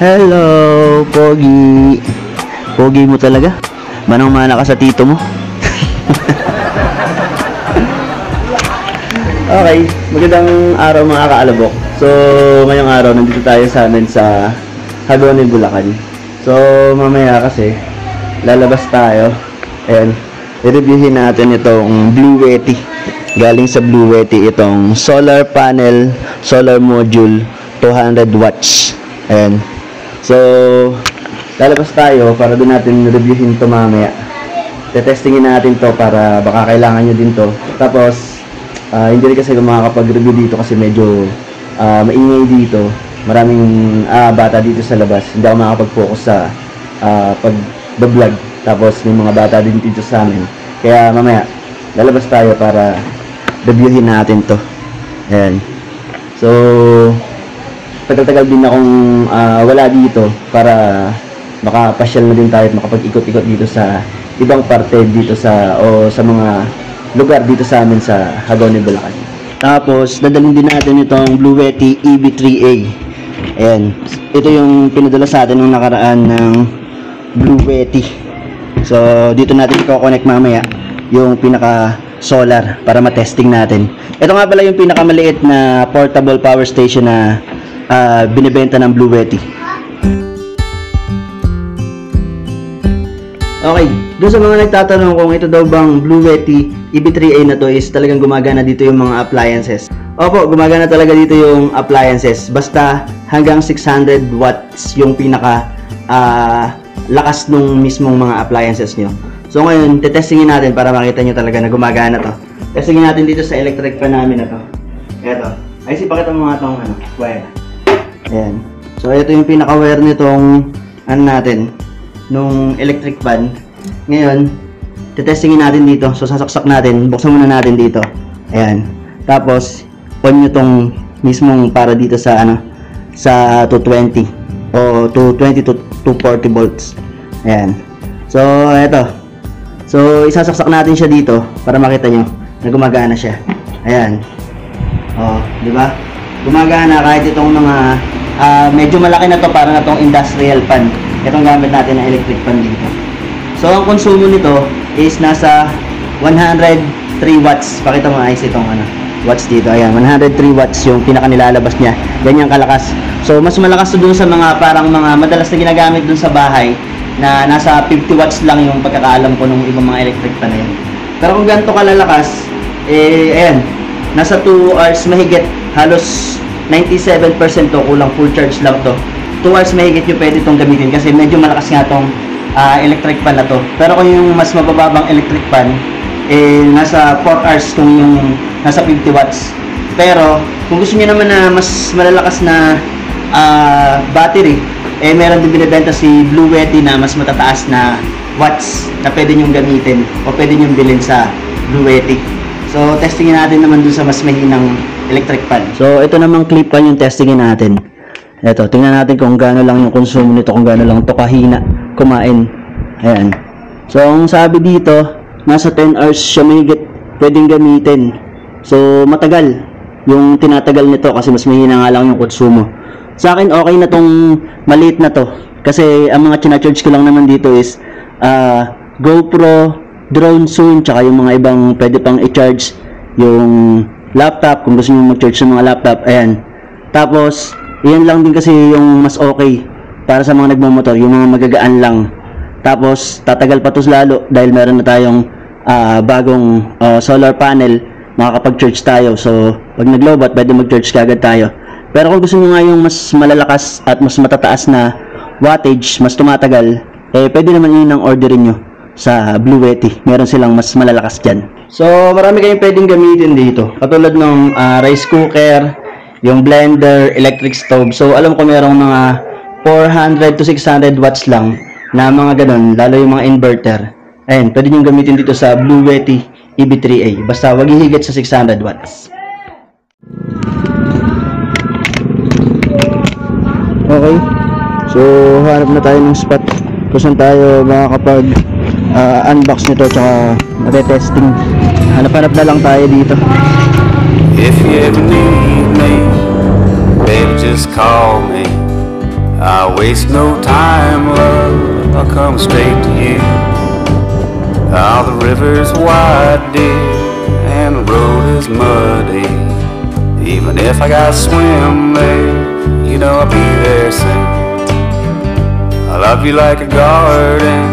Hello, Pogi. Pogi mo talaga. Manang-mana ka sa tito mo. Okay, magandang araw mga kaalabok. So, ngayong araw nandito tayo sa amin sa Hagonoy, Bulacan. So, mamaya kasi lalabas tayo. Ayan, i-reviewin natin itong Blue Yeti. Galing sa Blue Yeti itong solar panel, solar module, 200 watts. Ayan. So, lalabas tayo para doon natin reviewin to mamaya. Tetestingin natin to para baka kailangan nyo din to. Tapos, hindi rin kasi makakapag-review dito kasi medyo maingay dito. Maraming bata dito sa labas. Hindi ako makakapag-focus sa pag-vlog. Tapos, may mga bata din dito sa amin. Kaya mamaya, lalabas tayo para reviewin natin to. Ayan. So, tagal-tagal din akong wala dito para makapasyal na din tayo at makapag-ikot-ikot dito sa ibang parte dito sa mga lugar dito sa amin sa Hagonoy, Bulacan. Tapos dadalhin din natin itong Blue Yeti EB3A. Ayan, ito yung pinadala sa atin nung nakaraan ng Blue Yeti. So dito natin i-connect mamaya yung pinaka solar para matesting natin. Ito nga pala yung pinakamaliit na portable power station na binibenta ng Blue Yeti. Okay, doon sa mga nagtatanong kung ito daw bang Blue Yeti EB3A na to is talagang gumagana dito yung mga appliances. Opo, gumagana talaga dito yung appliances. Basta hanggang 600 watts yung pinaka lakas nung mismong mga appliances nyo. So ngayon, tetestingin natin para makita nyo talaga na gumagana to. Testingin natin dito sa electric fan namin na to. Eto. Ay, pakita mo nga itong wire. Ayan. So ito yung pinaka-wire nitong natin nung electric fan. Ngayon, tetestingin natin dito. So sasaksak natin, buksan muna natin dito. Ayan. Tapos on nyo tong mismong para dito sa sa 220 o 220 to 240 volts. Ayan. So eto. So isasaksak natin siya dito para makita nyo na gumagana siya. Ayan. Di ba? Gumagana kahit itong mga medyo malaki na to para na tong industrial fan. Itong gamit natin na electric fan dito. So ang konsumo nito is nasa 103 watts. Pakita mo ayos itong watts dito. Ayan, 103 watts yung pinaka nilalabas niya. Ganyan kalakas. So mas malakas to dun sa mga parang mga madalas na ginagamit dun sa bahay na nasa 50 watts lang yung pagkakaalam ko ng ibang mga electric fan na yun. Pero kung ganito kalalakas, ayan, nasa 2 hours mahigit, halos 97% to, kulang full charge lang to. 2 hours mahigit yung pwede itong gamitin kasi medyo malakas nga itong electric fan na to. Pero kung yung mas mabababang electric fan, nasa 4 hours kung yung nasa 50 watts. Pero kung gusto niyo naman na mas malalakas na battery, meron din binibenta si Blue Yeti na mas matataas na watts na pwede nyong gamitin o pwede nyong bilhin sa Blue Yeti. So testingin natin naman dun sa mas mahinang electric fan. So ito namang clip fan yung testingin natin. Ito, tingnan natin kung gaano lang yung konsumo nito, kung gaano lang ito kahina kumain. Ayan. So ang sabi dito, nasa 10 hours siya mahigit pwedeng gamitin. So matagal yung tinatagal nito kasi mas mahina nga lang yung konsumo. Sa akin okay na tong maliit na to kasi ang mga china-charge ko lang naman dito is GoPro, drone soon, tsaka yung mga ibang pwede pang i-charge, yung laptop kung gusto nyo mag-charge ng mga laptop. Ayan. Tapos iyan lang din kasi yung mas okay para sa mga nagmamotor, yung mga magagaan lang. Tapos tatagal pa to lalo dahil meron na tayong bagong solar panel, makakapag-charge tayo. So pag naglobat pwede mag-charge kagad tayo. Pero kung gusto nyo nga yung mas malalakas at mas matataas na wattage, mas tumatagal, pwede naman yun ang orderin nyo sa Blue Yeti. Meron silang mas malalakas dyan. So marami kayong pwedeng gamitin dito, katulad ng rice cooker, yung blender, electric stove. So alam ko merong mga 400 to 600 watts lang na mga ganun, lalo yung mga inverter. Ayan, pwede nyo gamitin dito sa Blue Yeti EB3A. Basta wag hihigit sa 600 watts. Okay, so hanap na tayo ng spot kung saan tayo makakapag unbox nito tsaka matetesting. Hanap-hanap na lang tayo dito. If you ever need me, baby, just call me. I waste no time, love, I'll come straight to you. Ah, the river's wide, dear, and the road is muddy. Even if I gotta swim there, you know I'll be there soon. I love you like a garden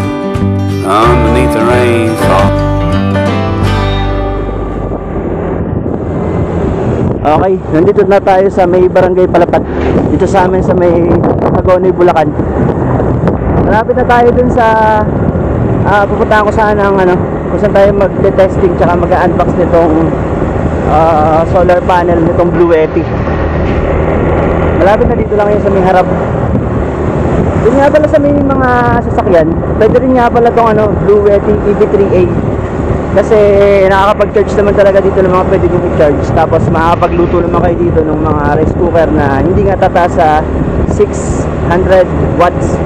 underneath the rainfall. Okay, nandito na tayo sa may Barangay Palapat. Dito sa amin sa may Hagonoy, Bulacan. Malapit na tayo dun sa pupuntahan ko sana ng kung saan tayo mag-testing tsaka mag-unbox nitong solar panel nitong Blue Yeti. Malapit na dito lang yun sa may harap. Doon nga pala sa may mga sasakyan, pwede rin nga pala itong Blue Yeti EV3A. Kasi nakakapag-charge naman talaga dito ng mga pwede nyo i-charge. Tapos makakapagluto naman kayo dito ng mga rice cooker na hindi nga tataas sa 600 watts.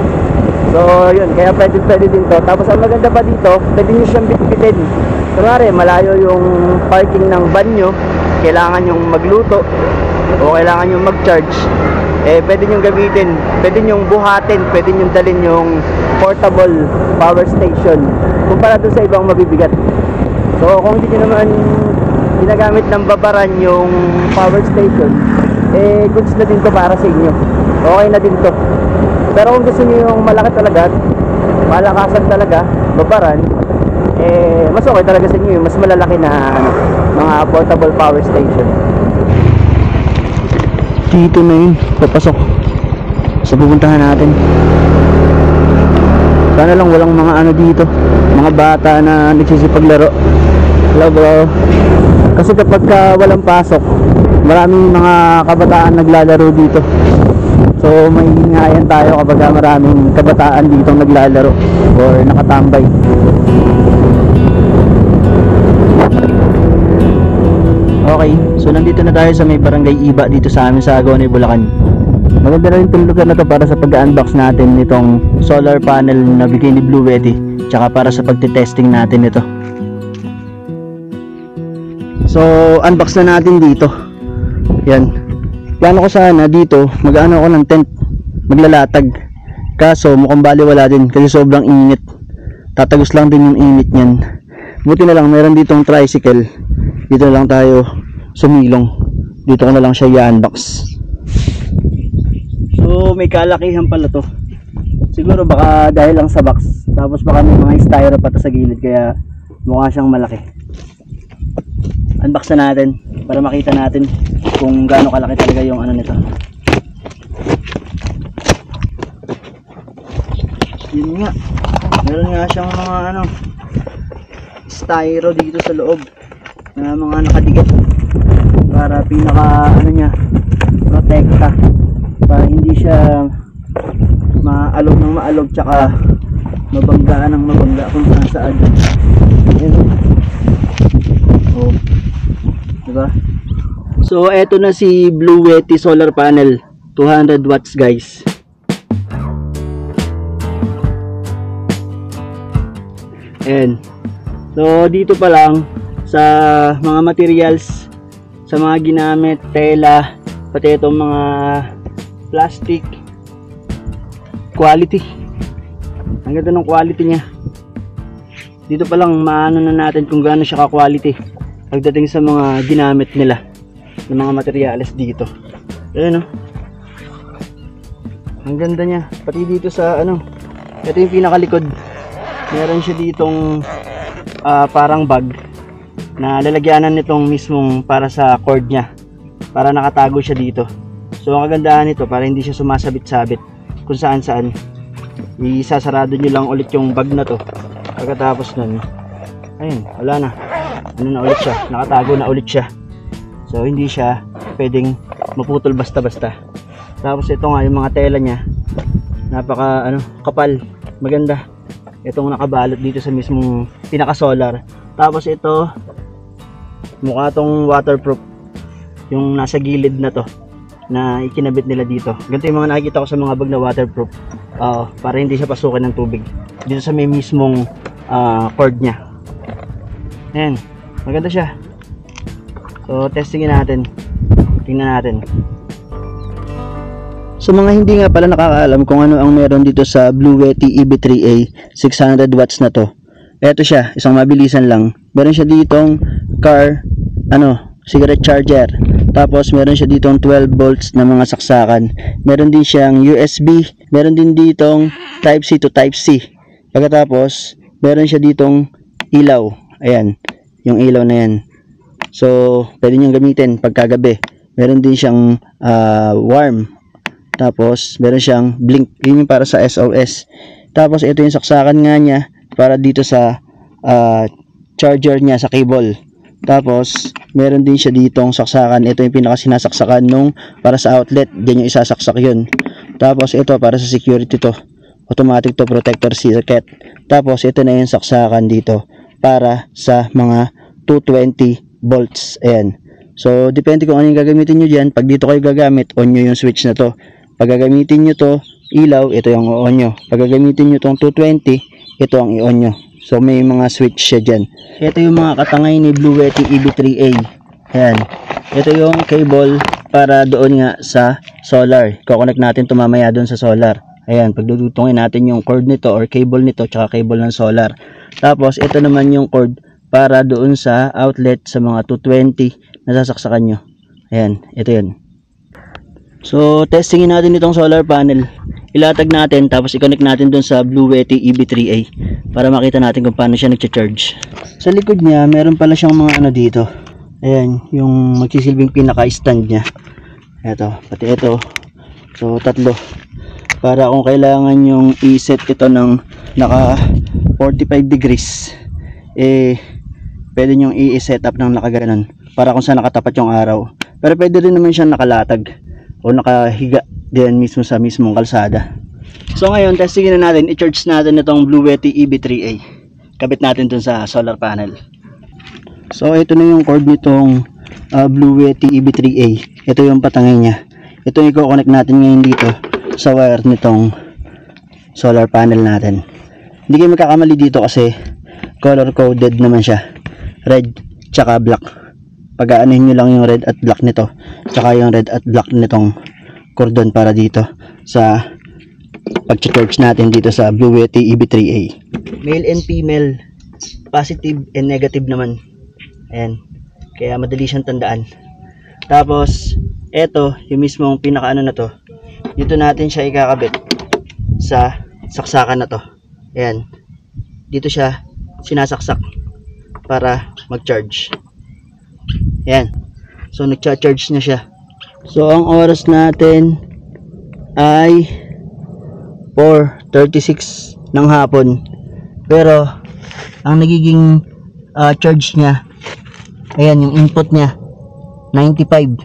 So yun, kaya pwede din to. Tapos ang maganda pa dito, pwede nyo siyang bitbitin. Kunwari, malayo yung parking ng van nyo, kailangan nyo magluto o kailangan nyo mag-charge, pwede nyo gamitin, pwede nyo buhatin, pwede nyo dalhin yung portable power station kumpara doon sa ibang mabibigat. So kung hindi nyo naman ginagamit ng babaran yung power station, goods na din to para sa inyo. Okay na din to. Pero kung gusto nyo yung malaki talaga, malakasan talaga, babaran, mas okay talaga sa inyo yung mas malalaki na mga portable power station. Dito na yun, papasok sa pupuntahan natin. Sana lang walang mga dito, mga bata na nagsisipaglaro. Hello bro. Kasi kapag walang pasok, maraming mga kabataan naglalaro dito. So may hingayan tayo kapag maraming kabataan dito naglalaro or nakatambay. Okay, so nandito na tayo sa may Barangay Iba dito sa amin sa Hagonoy, Bulacan. Maganda na rin itong lugar na to para sa pag-unbox natin nitong solar panel na bigay ni Blue Yeti, tsaka para sa pagtitesting natin ito. So unbox na natin dito. Yan, plano ko sana dito mag-ano ako ng tent, maglalatag. Kaso mukhang baliwala din kasi sobrang init. Tatagos lang din yung init niyan. Buti na lang meron ditong tricycle. Dito na lang tayo sumilong. Dito ko na lang siya i-unbox. So may kalakihan pala to. Siguro baka dahil lang sa box. Tapos baka may mga styro pa to sa gilid, kaya mukha siyang malaki. Unbox na natin para makita natin kung gaano kalaki talaga yung nito. Yun nga, meron nga siyang mga styro dito sa loob na mga nakadikit para pinaka niya, protekta, para hindi siya maalog ng maalog tsaka mabanggaan ng mabangga kung saan. Oh, diba? So eto na si Blue Yeti solar panel, 200 watts guys. And so dito pa lang sa mga materials, sa mga ginamit, tela, pati itong mga plastic, quality. Ang ganda ng quality niya. Dito pa lang maano na natin kung gaano siya ka-quality pagdating sa mga ginamit nila ng mga materials dito. Ayun, ang ganda niya. Pati dito sa ito yung pinakalikod. Meron siya ditong parang bag na lalagyanan nitong mismong para sa cord niya, para nakatago siya dito. So ang kagandahan nito, para hindi siya sumasabit-sabit kung saan saan. Isasarado nyo lang ulit yung bag na to. Pagkatapos nun, ayun, wala na. Na ulit siya, nakatago na ulit siya. So hindi siya pwedeng maputol basta-basta. Tapos ito nga yung mga tela niya, napaka kapal, maganda. Itong nakabalot dito sa mismong pinaka-solar. Tapos ito, mukha tong waterproof, yung nasa gilid na to na ikinabit nila dito. Ganito yung mga nakikita ko sa mga bag na waterproof, para hindi siya pasukin ng tubig dito sa may mismong cord nya. Ayan, maganda siya. So testingin natin, tingnan natin. So mga hindi nga pala nakakaalam kung ano ang meron dito sa Blue Yeti EB3A 600 watts na to. Ito siya, isang mabilisan lang. Meron siya ditong cigarette charger. Tapos meron siya ditong 12 volts na mga saksakan. Meron din siyang USB, meron din ditong Type C to Type C. Pagkatapos, meron siya ditong ilaw. Ayan, yung ilaw na yan. So, pwede nyo gamitin pagkagabi. Meron din siyang warm. Tapos, meron siyang blink. Yun yung para sa SOS. Tapos, ito yung saksakan nga niya para dito sa charger niya sa cable. Tapos, meron din siya ditong saksakan. Ito yung pinakasinasaksakan nung para sa outlet. Diyan yung isasaksak yun. Tapos, ito para sa security to. Automatic to protector circuit. Tapos, ito na yung saksakan dito para sa mga 220 volts. Ayan. So, depende kung ano yung gagamitin nyo dyan. Pag dito kayo gagamit, on nyo yung switch na to. Pag gagamitin nyo to, ilaw, ito yung on nyo. Pag gagamitin nyo tong 220, ito ang i-on nyo. So, may mga switch siya dyan. Ito yung mga katangay ni Blue Yeti EB3A. Ayan. Ito yung cable para doon nga sa solar. Kukonect natin ito mamaya doon sa solar. Ayan. Pagdudutungin natin yung cord nito or cable nito tsaka cable ng solar. Tapos, ito naman yung cord para doon sa outlet sa mga 220 na sasaksakan nyo. Ayan. Ito yun. So, testingin natin itong solar panel. Ilatag natin, tapos i-connect natin dun sa Blue Yeti EB3A para makita natin kung paano siya nag-charge. Sa likod niya, meron pala siyang mga dito. Ayan, yung magsisilbing pinaka-stand niya. Ito, pati ito. So, tatlo. Para kung kailangan yung i-set ito ng naka 45 degrees, pwede nyong i-set up ng nakaganon. Para kung saan nakatapat yung araw. Pero pwede rin naman siyang nakalatag o nakahiga din mismo sa mismong kalsada. So ngayon, testingin na natin, i-charge natin itong Blue Yeti EB3A. Kabit natin dun sa solar panel. So ito na yung cord nitong Blue Yeti EB3A. Ito yung patangay niya. Ito yung i-connect natin ngayon dito sa wire nitong solar panel natin. Hindi kayo magkakamali dito kasi color coded naman siya. Red tsaka black. Pag-aanahin nyo lang yung red at black nito tsaka yung red at black nitong cordon para dito sa pag-charge natin dito sa Blue Yeti EB3A. Male and female, positive and negative naman. Ayan, kaya madali siyang tandaan. Tapos eto yung mismong pinaka na to, dito natin siya ikakabit sa saksakan na to. Ayan, dito siya sinasaksak para mag-charge. Ayan. So, nag-charge na siya. So, ang oras natin ay 4:36 ng hapon. Pero, ang nagiging charge niya, ayan, yung input niya, 95.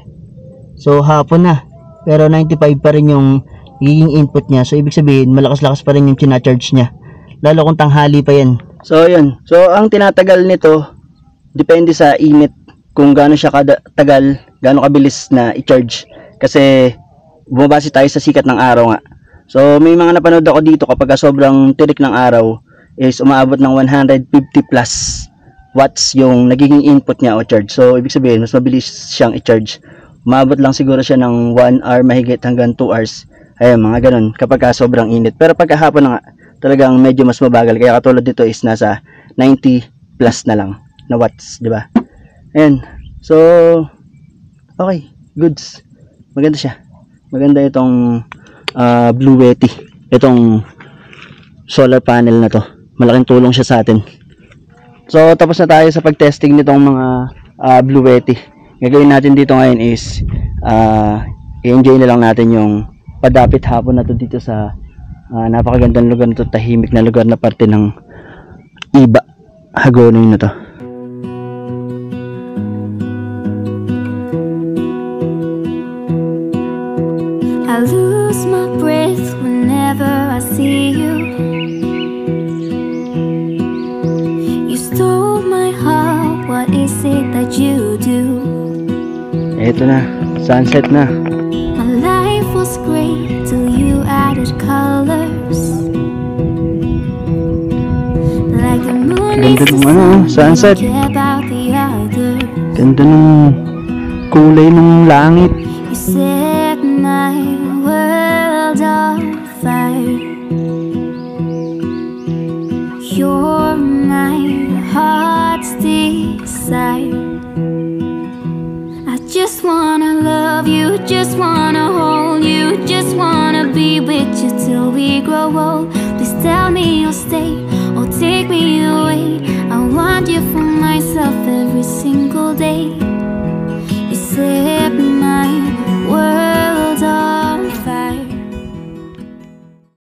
So, hapon na. Pero, 95 pa rin yung nagiging input niya. So, ibig sabihin, malakas-lakas pa rin yung charge niya. Lalo kung tanghali pa yan. So, yun. So, ang tinatagal nito, depende sa init. Kung gaano siya katagal, gaano kabilis na i-charge. Kasi bumabase tayo sa sikat ng araw nga. So may mga napanood ako dito kapag sobrang tirik ng araw is umaabot ng 150 plus watts yung nagiging input niya o charge. So ibig sabihin mas mabilis siyang i-charge. Umaabot lang siguro siya ng 1 hour mahigit hanggang 2 hours. Ayun, mga ganun kapag sobrang init. Pero pagkahapon na nga, talagang medyo mas mabagal. Kaya katulad dito is nasa 90 plus na lang na watts, di ba? Ayan. So, okay. Goods. Maganda siya. Maganda itong Blue Yeti. Itong solar panel na to. Malaking tulong siya sa atin. So, tapos na tayo sa pag-testing nitong mga Blue Yeti. Gagawin natin dito ngayon is i-enjoy na lang natin yung padapit hapon na to dito sa napakagandang lugar na to. Tahimik na lugar na parte ng Iba Hagonoy na to. I lose my breath whenever I see you. You stole my heart, what is it that you do? Eto na, sunset na. My life was great till you added colors. Like the moon is the sun, sunset. about the other. Ganda ng kulay ng langit. You said my words my heart's desire. I just wanna love you, just wanna hold you, just wanna be with you till we grow old. Please tell me you'll stay or take me away. I want you for myself every single day. You set me